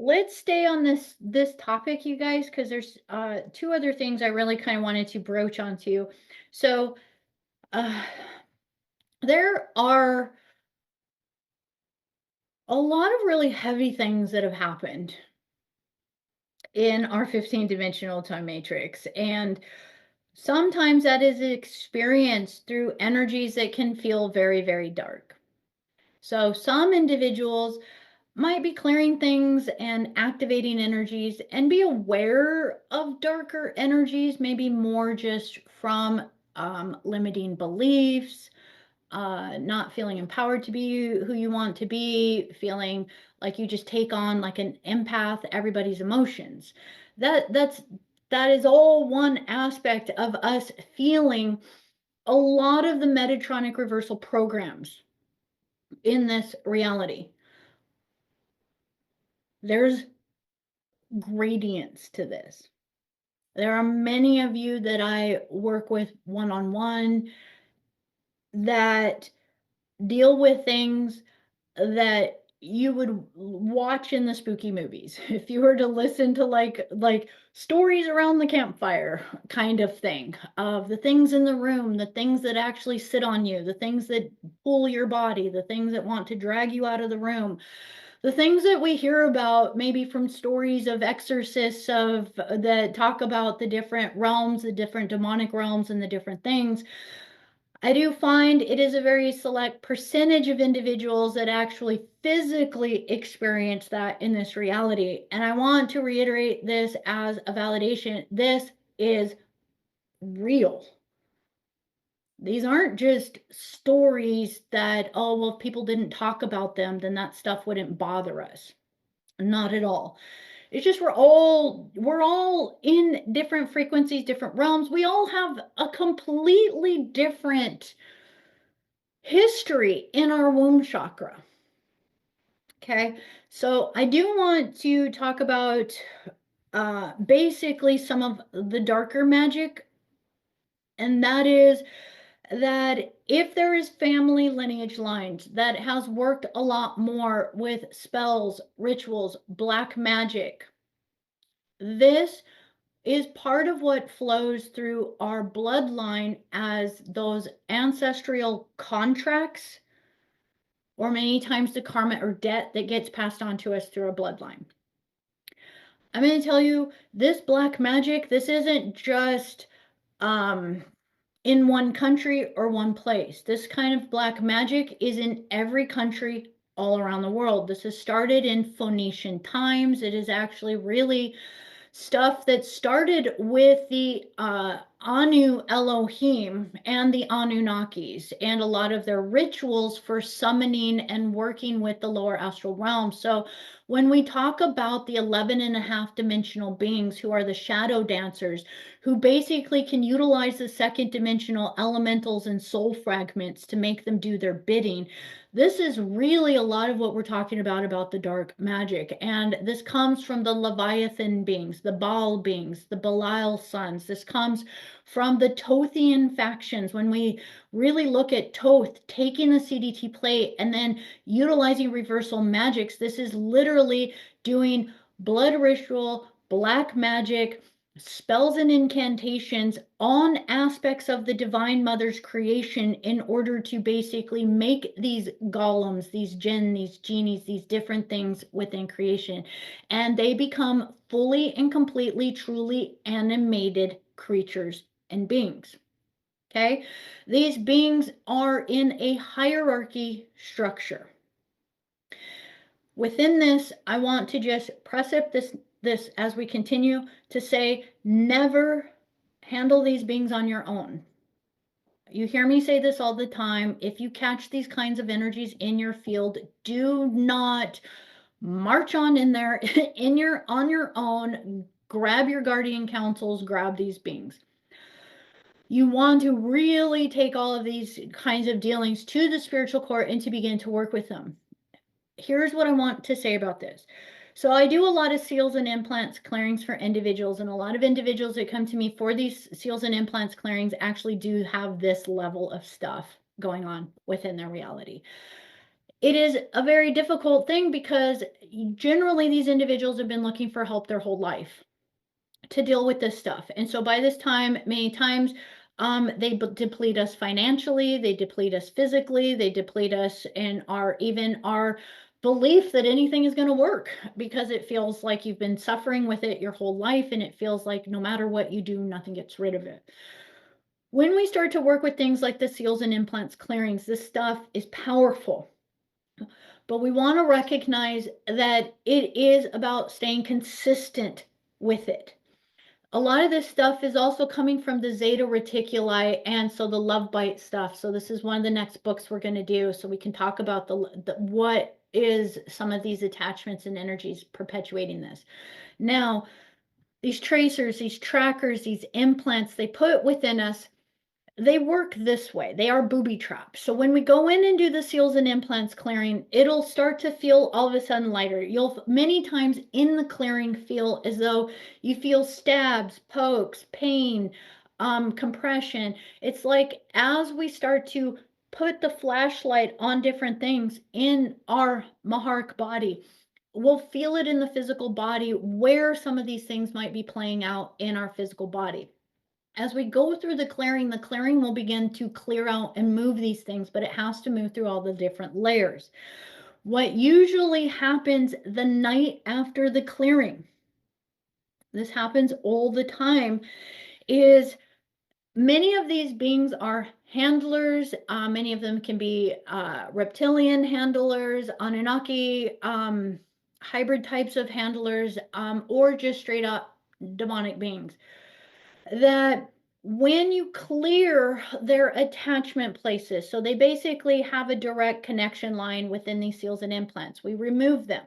let's stay on this topic, you guys, because there's two other things I really kind of wanted to broach onto. So uh, there are a lot of really heavy things that have happened in our 15 dimensional time matrix, and sometimes that is experienced through energies that can feel very, very dark. So some individuals might be clearing things and activating energies and be aware of darker energies, maybe more just from limiting beliefs, not feeling empowered to be who you want to be, feeling like you just take on like an empath everybody's emotions. That is all one aspect of us feeling a lot of the Metatronic reversal programs in this reality. There's gradients to this. There are many of you that I work with one-on-one that deal with things that you would watch in the spooky movies. If you were to listen to like stories around the campfire kind of thing, of the things in the room, the things that actually sit on you, the things that pull your body, the things that want to drag you out of the room, the things that we hear about maybe from stories of exorcists of that talk about the different realms, the different demonic realms and the different things. I do find it is a very select percentage of individuals that actually physically experience that in this reality. And I want to reiterate this as a validation. This is real. These aren't just stories that, oh, well, if people didn't talk about them, then that stuff wouldn't bother us. Not at all. It's just we're all in different frequencies, different realms. We all have a completely different history in our womb chakra. Okay, so I do want to talk about basically some of the darker magic, and that is that if there is family lineage lines that has worked a lot more with spells, rituals, black magic, this is part of what flows through our bloodline as those ancestral contracts, or many times the karma or debt that gets passed on to us through a bloodline. I'm going to tell you, this black magic, this isn't just in one country or one place. This kind of black magic is in every country all around the world. This has started in Phoenician times. It is actually really stuff that started with the Anu Elohim and the Anunnakis and a lot of their rituals for summoning and working with the lower astral realm. So when we talk about the 11 and a half dimensional beings who are the shadow dancers, who basically can utilize the second dimensional elementals and soul fragments to make them do their bidding, this is really a lot of what we're talking about the dark magic. And this comes from the Leviathan beings, the Baal beings, the Belial sons. This comes from the Tothian factions. When we really look at Toth taking the CDT plate and then utilizing reversal magics, this is literally doing blood ritual, black magic, spells and incantations on aspects of the Divine Mother's creation in order to basically make these golems, these jinn, these genies, these different things within creation. And they become fully and completely, truly animated creatures and beings. Okay? These beings are in a hierarchy structure. Within this, I want to just press up this as we continue to say, never handle these beings on your own. You hear me say this all the time. If you catch these kinds of energies in your field, do not march on in there on your own. Grab your guardian councils, grab these beings. You want to really take all of these kinds of dealings to the spiritual court and to begin to work with them. Here's what I want to say about this. So I do a lot of seals and implants clearings for individuals, and a lot of individuals that come to me for these seals and implants clearings actually do have this level of stuff going on within their reality. It is a very difficult thing because generally these individuals have been looking for help their whole life to deal with this stuff. And so by this time, many times, they deplete us financially, they deplete us physically, they deplete us in our even our belief that anything is going to work, because it feels like you've been suffering with it your whole life, and it feels like no matter what you do, nothing gets rid of it. When we start to work with things like the seals and implants clearings, this stuff is powerful. But we want to recognize that it is about staying consistent with it. A lot of this stuff is also coming from the Zeta Reticuli, and so the love bite stuff. So this is one of the next books we're going to do, so we can talk about the what is some of these attachments and energies perpetuating this. Now, these tracers, these trackers, these implants they put within us, they work this way. They are booby traps. So when we go in and do the seals and implants clearing, it'll start to feel all of a sudden lighter. You'll many times in the clearing feel as though you feel stabs, pokes, pain, compression. It's like as we start to put the flashlight on different things in our Maharic body, we'll feel it in the physical body where some of these things might be playing out in our physical body. As we go through the clearing will begin to clear out and move these things, but it has to move through all the different layers. What usually happens the night after the clearing, this happens all the time, is many of these beings are handlers. Many of them can be reptilian handlers, Anunnaki, hybrid types of handlers, or just straight up demonic beings. That when you clear their attachment places, so they basically have a direct connection line within these seals and implants, we remove them.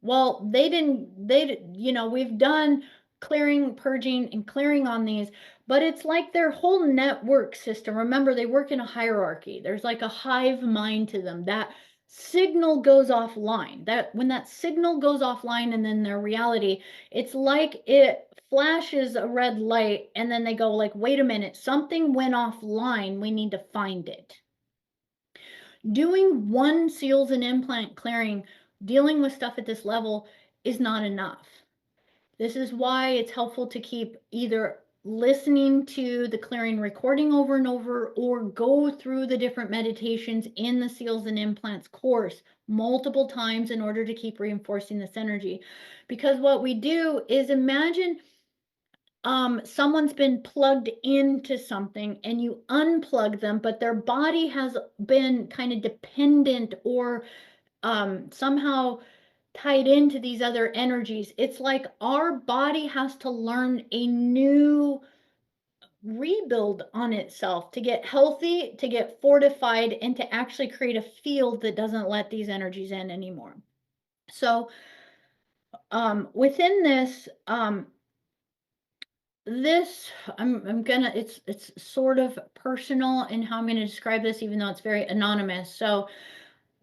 Well, we've done clearing, purging, and clearing on these, but it's like their whole network system. Remember, they work in a hierarchy. There's like a hive mind to them. That signal goes offline. That when that signal goes offline and then their reality, it's like it flashes a red light and then they go like, wait a minute, something went offline. We need to find it. Doing one seals and implant clearing, dealing with stuff at this level is not enough. This is why it's helpful to keep either listening to the clearing recording over and over, or go through the different meditations in the seals and implants course multiple times in order to keep reinforcing this energy. Because what we do is imagine someone's been plugged into something and you unplug them, but their body has been kind of dependent or somehow tied into these other energies. It's like our body has to learn a new rebuild on itself to get healthy, to get fortified, and to actually create a field that doesn't let these energies in anymore. So within this, I'm gonna it's sort of personal in how I'm gonna describe this, even though it's very anonymous. So,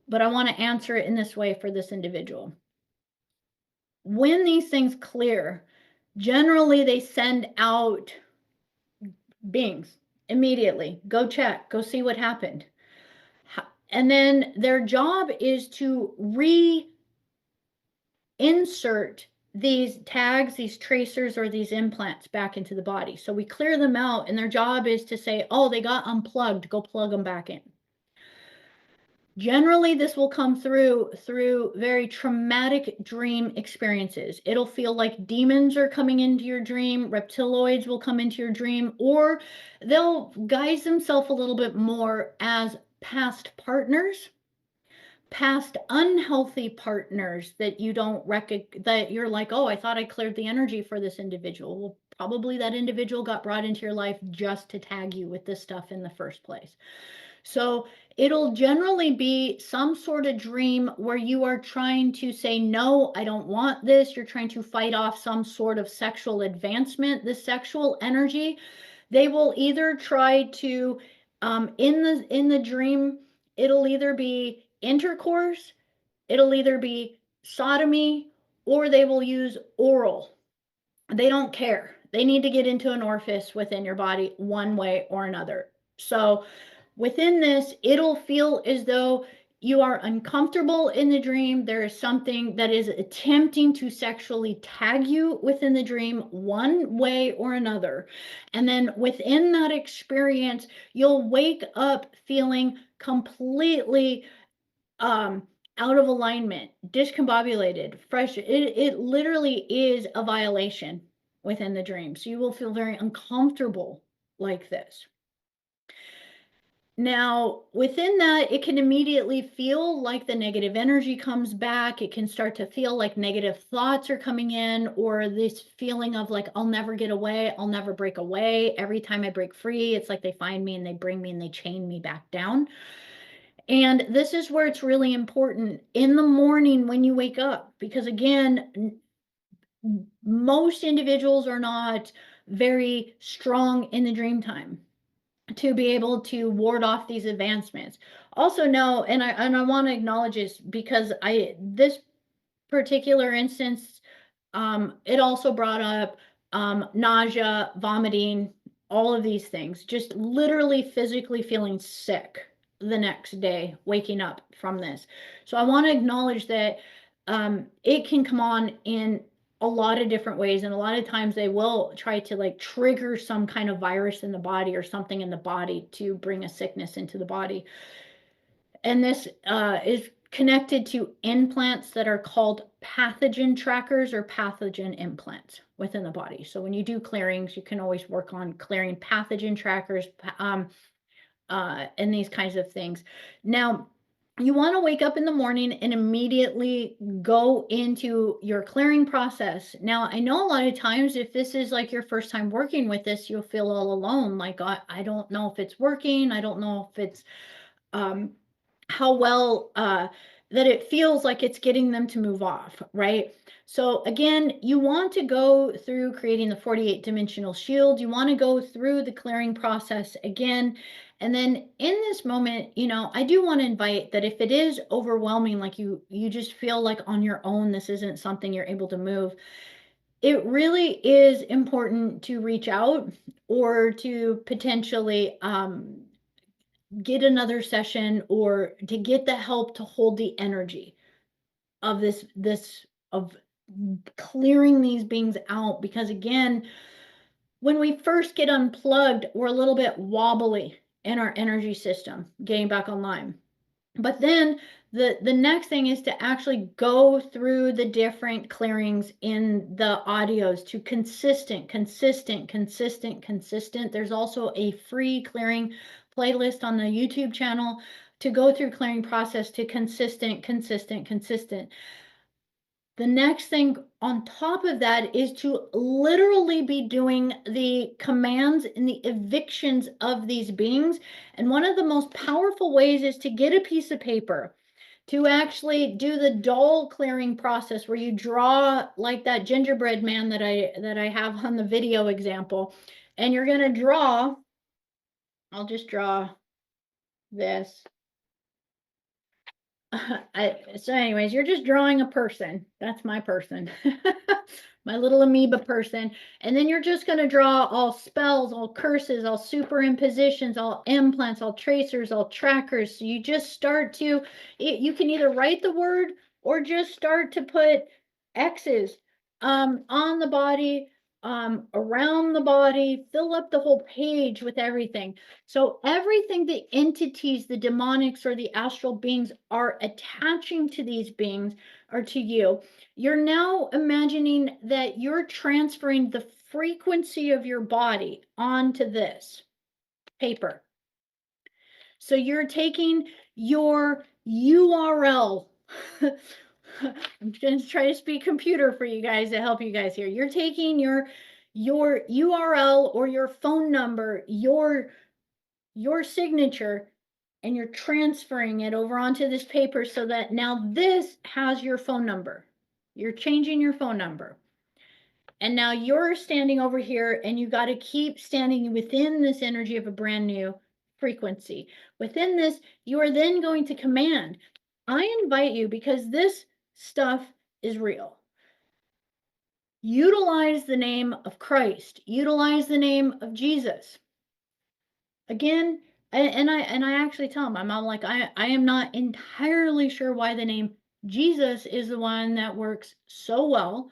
but I want to answer it in this way for this individual. When these things clear, generally they send out beings immediately. Go check, go see what happened. And then their job is to reinsert these tags, these tracers, or these implants back into the body. So we clear them out, and their job is to say, oh, they got unplugged, go plug them back in. Generally, this will come through very traumatic dream experiences. It'll feel like demons are coming into your dream, reptiloids will come into your dream, or they'll guise themselves a little bit more as past partners, past unhealthy partners that you don't recognize, that you're like, oh, I thought I cleared the energy for this individual. Well, probably that individual got brought into your life just to tag you with this stuff in the first place. So it'll generally be some sort of dream where you are trying to say, no, I don't want this. You're trying to fight off some sort of sexual advancement. The sexual energy, they will either try to, in the dream, it'll either be intercourse, it'll either be sodomy, or they will use oral. They don't care. They need to get into an orifice within your body one way or another. So within this, it'll feel as though you are uncomfortable in the dream. There is something that is attempting to sexually tag you within the dream one way or another. And then within that experience, you'll wake up feeling completely out of alignment, discombobulated, fresh. It literally is a violation within the dream. So you will feel very uncomfortable like this. Now, within that, it can immediately feel like the negative energy comes back. It can start to feel like negative thoughts are coming in, or this feeling of like, I'll never get away, I'll never break away. Every time I break free, it's like they find me and they bring me and they chain me back down. And this is where it's really important in the morning when you wake up, because again, most individuals are not very strong in the dream time to be able to ward off these advancements. Also know, and I want to acknowledge this because this particular instance, it also brought up nausea, vomiting, all of these things, just literally physically feeling sick the next day, waking up from this. So I want to acknowledge that it can come on in a lot of different ways, and a lot of times they will try to like trigger some kind of virus in the body or something in the body to bring a sickness into the body. And this is connected to implants that are called pathogen trackers or pathogen implants within the body. So when you do clearings, you can always work on clearing pathogen trackers and these kinds of things. Now, you want to wake up in the morning and immediately go into your clearing process. Now, I know a lot of times if this is like your first time working with this, you'll feel all alone. Like, I don't know if it's working. I don't know if it's um, how well that it feels like it's getting them to move off, right? So again, you want to go through creating the 48 dimensional shield. You want to go through the clearing process again. And then in this moment, I do want to invite that if it is overwhelming, like you just feel like on your own, this isn't something you're able to move, it really is important to reach out or to potentially get another session or to get the help to hold the energy of this of clearing these beings out, because again, when we first get unplugged, we're a little bit wobbly in our energy system getting back online. But then the next thing is to actually go through the different clearings in the audios to consistent. There's also a free clearing playlist on the YouTube channel to go through clearing process to consistent. The next thing on top of that is to literally be doing the commands and the evictions of these beings. And one of the most powerful ways is to get a piece of paper to actually do the doll clearing process where you draw like that gingerbread man that I have on the video example. And you're going to draw, I'll just draw this. So anyways, you're just drawing a person. That's my person. My little amoeba person. And then you're just going to draw all spells, all curses, all superimpositions, all implants, all tracers, all trackers. So you just start to, you can either write the word or just start to put X's on the body, around the body, fill up the whole page with everything. So everything the entities, the demonics or the astral beings are attaching to these beings or to you, you're now imagining that you're transferring the frequency of your body onto this paper. So you're taking your URL. I'm going to try to speak computer for you guys to help you guys here. You're taking your URL or your phone number, your signature, and you're transferring it over onto this paper so that now this has your phone number. You're changing your phone number. And now you're standing over here and you got to keep standing within this energy of a brand new frequency. Within this, you are then going to command. I invite you, because this stuff is real. Utilize the name of Christ. Utilize the name of Jesus. Again, And I actually tell him, I'm like, I am not entirely sure why the name Jesus is the one that works so well,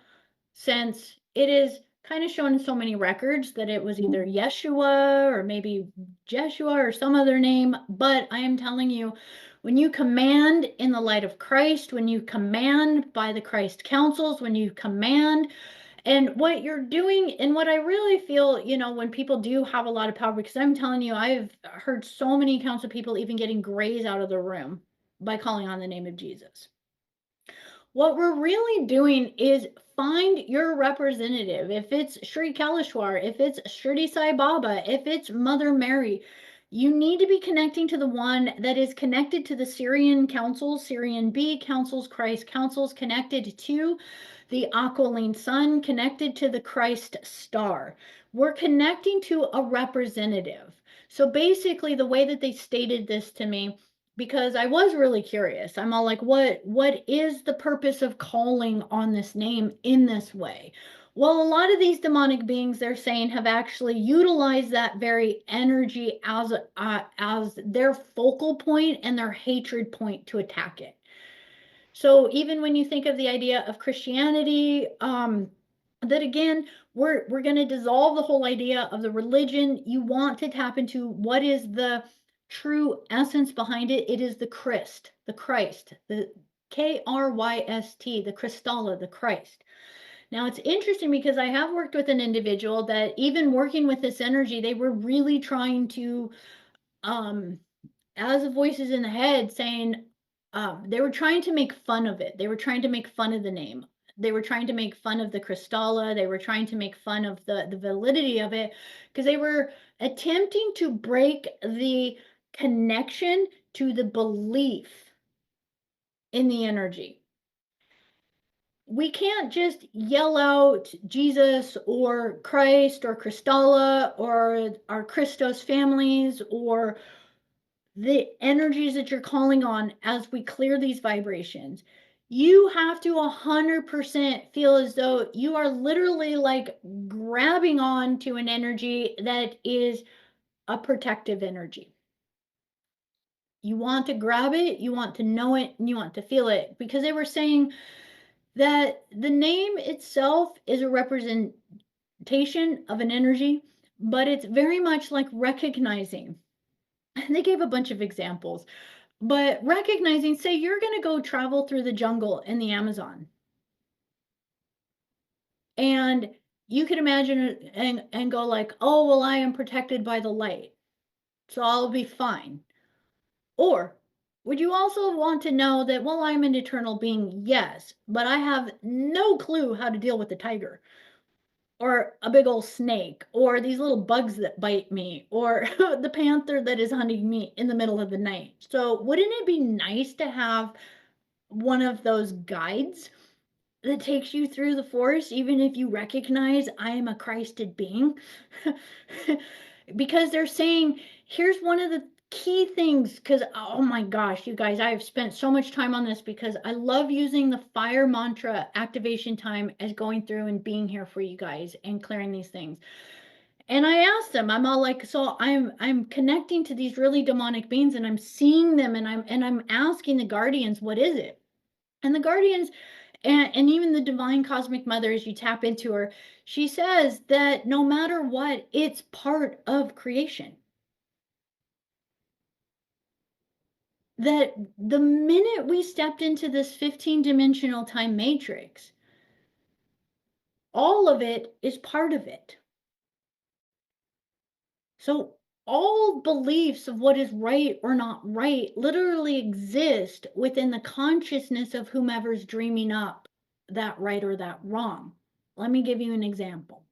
since it is kind of shown in so many records that it was either Yeshua or maybe Jeshua or some other name. But I am telling you, when you command in the light of Christ, when you command by the Christ counsels, when you command, and what you're doing, and what I really feel, when people do have a lot of power, because I'm telling you, I've heard so many accounts of people even getting grays out of the room by calling on the name of Jesus. What we're really doing is find your representative. If it's Sri Kalishwar, if it's Shirdi Sai Baba, if it's Mother Mary, you need to be connecting to the one that is connected to the Syrian councils, Syrian B councils, Christ councils, connected to the Aquiline sun, connected to the Christ star. We're connecting to a representative. So basically, the way that they stated this to me, because I was really curious. I'm all like, what is the purpose of calling on this name in this way? Well, a lot of these demonic beings, they're saying, have actually utilized that very energy as their focal point and their hatred point to attack it. So even when you think of the idea of Christianity, that again, we're going to dissolve the whole idea of the religion. You want to tap into what is the true essence behind it. It is the Christ, the Kryst, the Christalla, the Christ. Now it's interesting because I have worked with an individual that, even working with this energy, they were really trying to, um, as the voices in the head saying, they were trying to make fun of it. They were trying to make fun of the name. They were trying to make fun of the Crystalla. They were trying to make fun of the validity of it, because they were attempting to break the connection to the belief in the energy. We can't just yell out Jesus or Christ or Crystalla or our Christos families or the energies that you're calling on as we clear these vibrations. You have to 100% feel as though you are literally like grabbing on to an energy that is a protective energy. You want to grab it, you want to know it, and you want to feel it, because they were saying that the name itself is a representation of an energy, but it's very much like recognizing. They gave a bunch of examples. But recognizing, say you're going to go travel through the jungle in the Amazon, and you can imagine and go like, oh, well, I am protected by the light, so I'll be fine. Or would you also want to know that, well, I'm an eternal being, yes, but I have no clue how to deal with the tiger or a big old snake or these little bugs that bite me or the panther that is hunting me in the middle of the night. So wouldn't it be nice to have one of those guides that takes you through the forest, even if you recognize I am a Christed being? Because they're saying, here's one of the key things, because oh my gosh, you guys, I have spent so much time on this because I love using the fire mantra activation time as going through and being here for you guys and clearing these things. And I asked them, I'm all like, so I'm connecting to these really demonic beings, and I'm seeing them, and I'm asking the guardians, what is it? And the guardians, and even the divine cosmic mother, as you tap into her, she says that no matter what, it's part of creation. That the minute we stepped into this 15-dimensional time matrix, all of it is part of it. So all beliefs of what is right or not right literally exist within the consciousness of whomever's dreaming up that right or that wrong. Let me give you an example.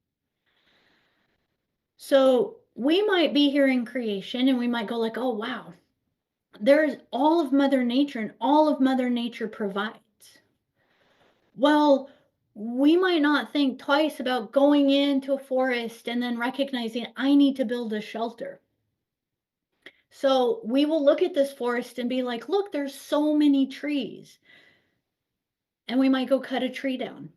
So we might be here in creation and we might go like, oh, wow, there's all of Mother Nature, and all of Mother Nature provides. Well, we might not think twice about going into a forest and then recognizing I need to build a shelter. So we will look at this forest and be like, look, there's so many trees. And we might go cut a tree down.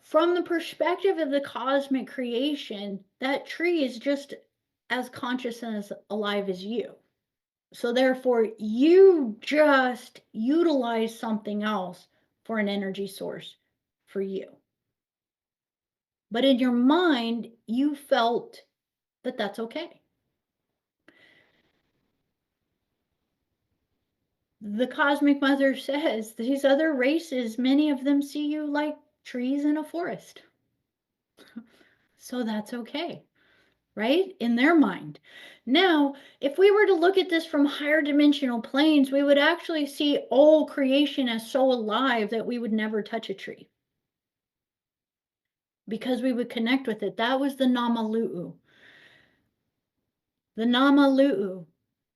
From the perspective of the cosmic creation, that tree is just as conscious and as alive as you. So therefore, you just utilize something else for an energy source for you. But in your mind, you felt that that's okay. The cosmic mother says these other races, many of them see you like trees in a forest. So that's okay, right? In their mind. Now, if we were to look at this from higher dimensional planes, we would actually see all creation as so alive that we would never touch a tree because we would connect with it. That was the Namalu'u. The Namalu'u.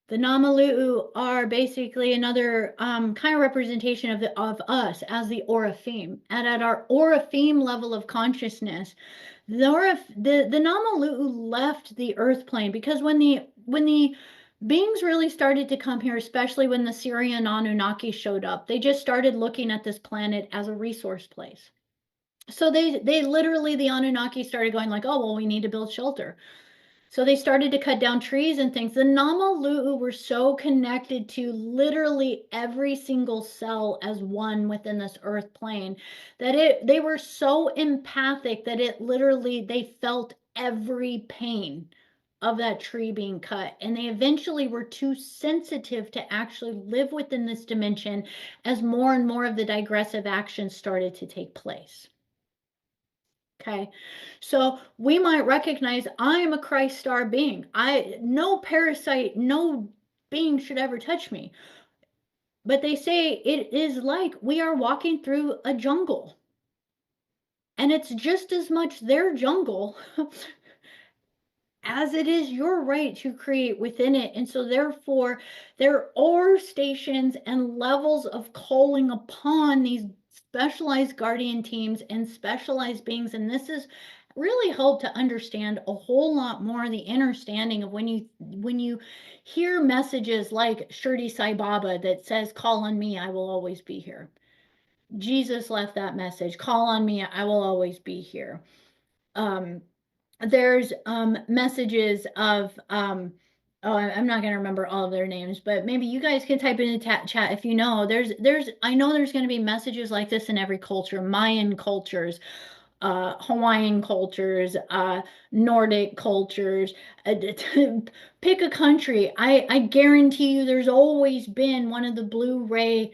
The Namalu'u are basically another kind of representation of us as the Orifim. And at our Orifim level of consciousness, the Namalu'u left the earth plane because when the beings really started to come here, especially when the Syrian Anunnaki showed up, they just started looking at this planet as a resource place. So they literally, the Anunnaki started going like, oh well, we need to build shelter. So they started to cut down trees and things. The Namalu'u were so connected to literally every single cell as one within this earth plane that they were so empathic that it literally, they felt every pain of that tree being cut. And they eventually were too sensitive to actually live within this dimension as more and more of the digressive actions started to take place. Okay, so we might recognize I am a Christ star being. No parasite, no being should ever touch me. But they say it is like we are walking through a jungle. And it's just as much their jungle as it is your right to create within it. And so therefore there are stations and levels of calling upon these specialized guardian teams and specialized beings. And this is really helped to understand a whole lot more the understanding of when you hear messages like Shirdi Sai Baba that says, call on me, I will always be here. Jesus left that message, call on me, I will always be here. There's messages of oh, I'm not going to remember all of their names, but maybe you guys can type in the chat if you know. I know there's going to be messages like this in every culture. Mayan cultures, Hawaiian cultures, Nordic cultures. Pick a country. I guarantee you there's always been one of the blue ray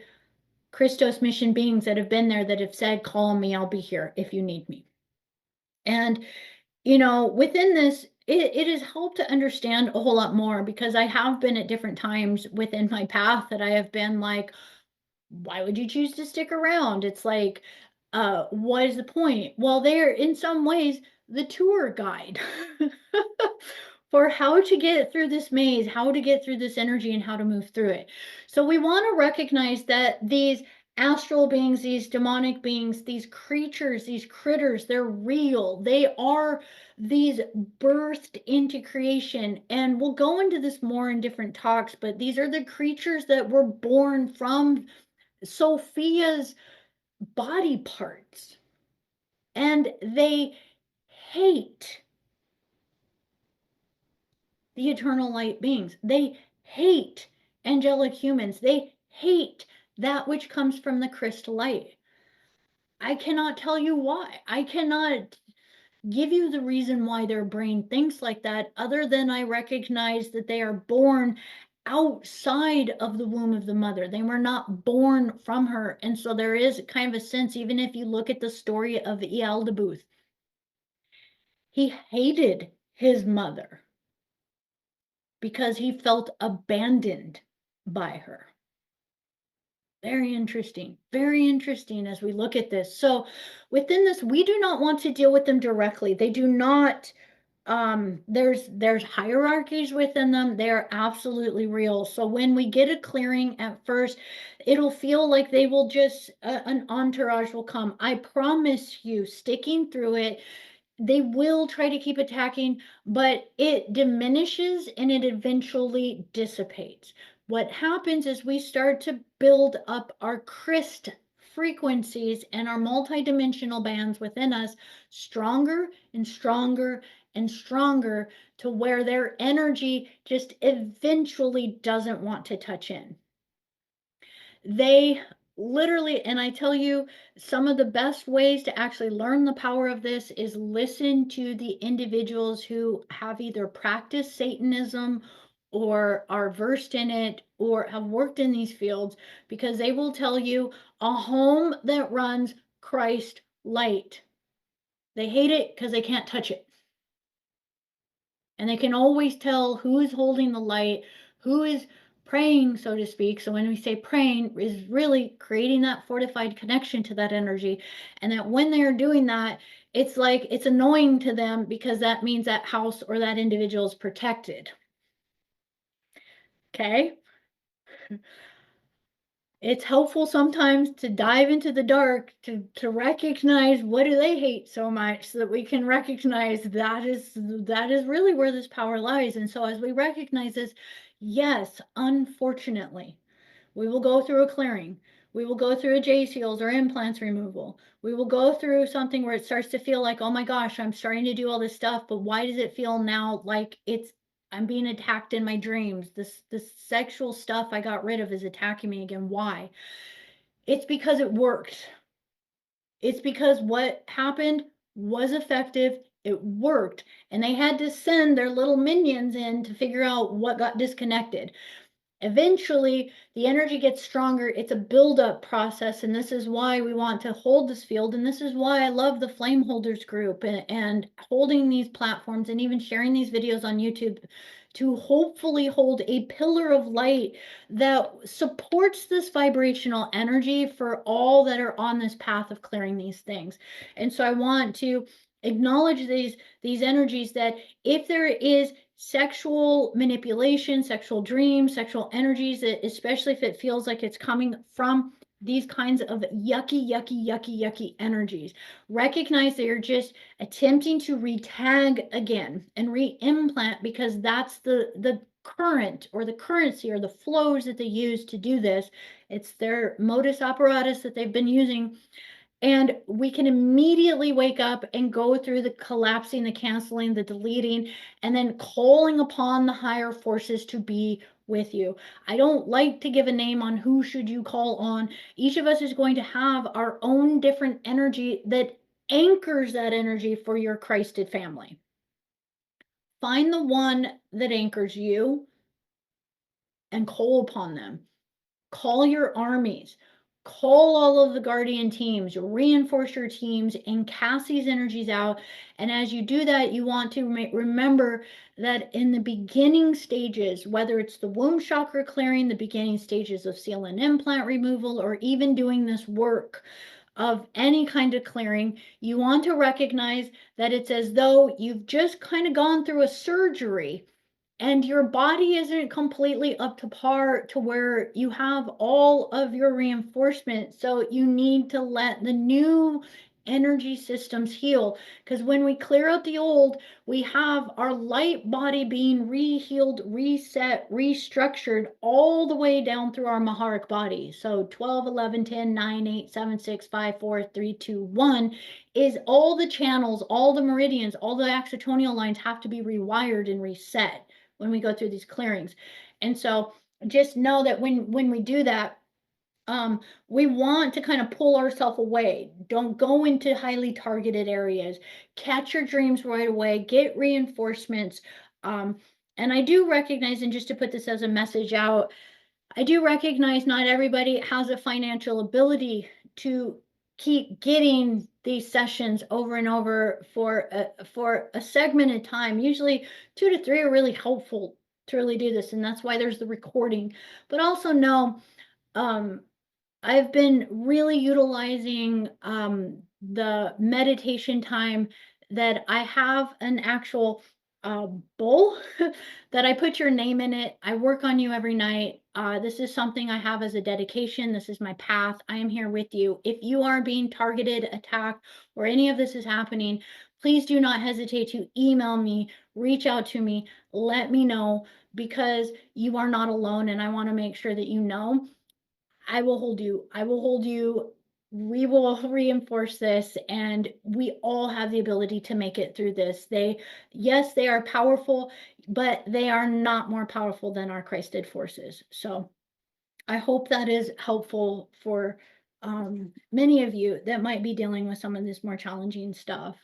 Christos mission beings that have been there that have said, call me, I'll be here if you need me. And within this, it has helped to understand a whole lot more because I have been at different times within my path that I have been like, why would you choose to stick around? It's like, what is the point? Well, they're in some ways the tour guide for how to get through this maze, how to get through this energy, and how to move through it. So we want to recognize that these astral beings, these demonic beings, these creatures, these critters, they're real. They are these birthed into creation. And we'll go into this more in different talks, but these are the creatures that were born from Sophia's body parts. And they hate the eternal light beings. They hate angelic humans. They hate that which comes from the crystal light. I cannot tell you why. I cannot give you the reason why their brain thinks like that, other than I recognize that they are born outside of the womb of the mother. They were not born from her. And so there is kind of a sense, even if you look at the story of Ealdabuth, he hated his mother because he felt abandoned by her. Very interesting as we look at this. So within this, we do not want to deal with them directly. They do not, there's hierarchies within them. They're absolutely real. So when we get a clearing at first, it'll feel like they will just, an entourage will come. I promise you, sticking through it, they will try to keep attacking, but it diminishes and it eventually dissipates. What happens is we start to build up our Christ frequencies and our multidimensional bands within us stronger and stronger and stronger to where their energy just eventually doesn't want to touch in. They literally, and I tell you, some of the best ways to actually learn the power of this is listen to the individuals who have either practiced Satanism or are versed in it or have worked in these fields, because they will tell you a home that runs Christ light. They hate it because they can't touch it. And they can always tell who is holding the light, who is praying, so to speak. So when we say praying, is really creating that fortified connection to that energy. And that when they're doing that, it's like it's annoying to them because that means that house or that individual is protected. Okay. It's helpful sometimes to dive into the dark to recognize what do they hate so much, so that we can recognize that is really where this power lies. And so as we recognize this, yes, unfortunately, we will go through a clearing. We will go through a J seals or implants removal. We will go through something where it starts to feel like, oh my gosh, I'm starting to do all this stuff, but why does it feel now like I'm being attacked in my dreams? This sexual stuff I got rid of is attacking me again. Why? It's because it worked. It's because what happened was effective. It worked. And they had to send their little minions in to figure out what got disconnected. Eventually, the energy gets stronger. It's a build-up process, and this is why we want to hold this field, and this is why I love the Flame Holders group and holding these platforms and even sharing these videos on YouTube to hopefully hold a pillar of light that supports this vibrational energy for all that are on this path of clearing these things. And so I want to acknowledge these energies, that if there is sexual manipulation, sexual dreams, sexual energies, especially if it feels like it's coming from these kinds of yucky, yucky, yucky, yucky energies. Recognize that you're just attempting to retag again and re-implant, because that's the current or the currency or the flows that they use to do this. It's their modus operatus that they've been using, and we can immediately wake up and go through the collapsing, the canceling, the deleting, and then calling upon the higher forces to be with you. I don't like to give a name on who should you call on. Each of us is going to have our own different energy that anchors that energy for your Christed family. Find the one that anchors you and call upon them. Call your armies, call all of the guardian teams, reinforce your teams, and cast these energies out. And as you do that, you want to remember that in the beginning stages, whether it's the womb chakra clearing, the beginning stages of seal and implant removal, or even doing this work of any kind of clearing, you want to recognize that it's as though you've just kind of gone through a surgery and your body isn't completely up to par to where you have all of your reinforcement. So you need to let the new energy systems heal, because when we clear out the old, we have our light body being re-healed, reset, restructured all the way down through our Maharic body. So 12, 11, 10, 9, 8, 7, 6, 5, 4, 3, 2, 1 is all the channels, all the meridians, all the axitonial lines have to be rewired and reset when we go through these clearings. And so just know that when we do that, we want to kind of pull ourselves away. Don't go into highly targeted areas. Catch your dreams right away. Get reinforcements. And I do recognize, and just to put this as a message out, I do recognize not everybody has a financial ability to keep getting these sessions over and over for a segmented time. Usually 2 to 3 are really helpful to really do this, and that's why there's the recording. But also know, um, I've been really utilizing the meditation time, that I have an actual bowl that I put your name in it. I work on you every night. This is something I have as a dedication. This is my path. I am here with you. If you are being targeted, attacked, or any of this is happening, please do not hesitate to email me, reach out to me, let me know, because you are not alone. And I want to make sure that you know I will hold you. I will hold you we will reinforce this, and we all have the ability to make it through this. Yes, they are powerful, but they are not more powerful than our Christed forces. So I hope that is helpful for many of you that might be dealing with some of this more challenging stuff.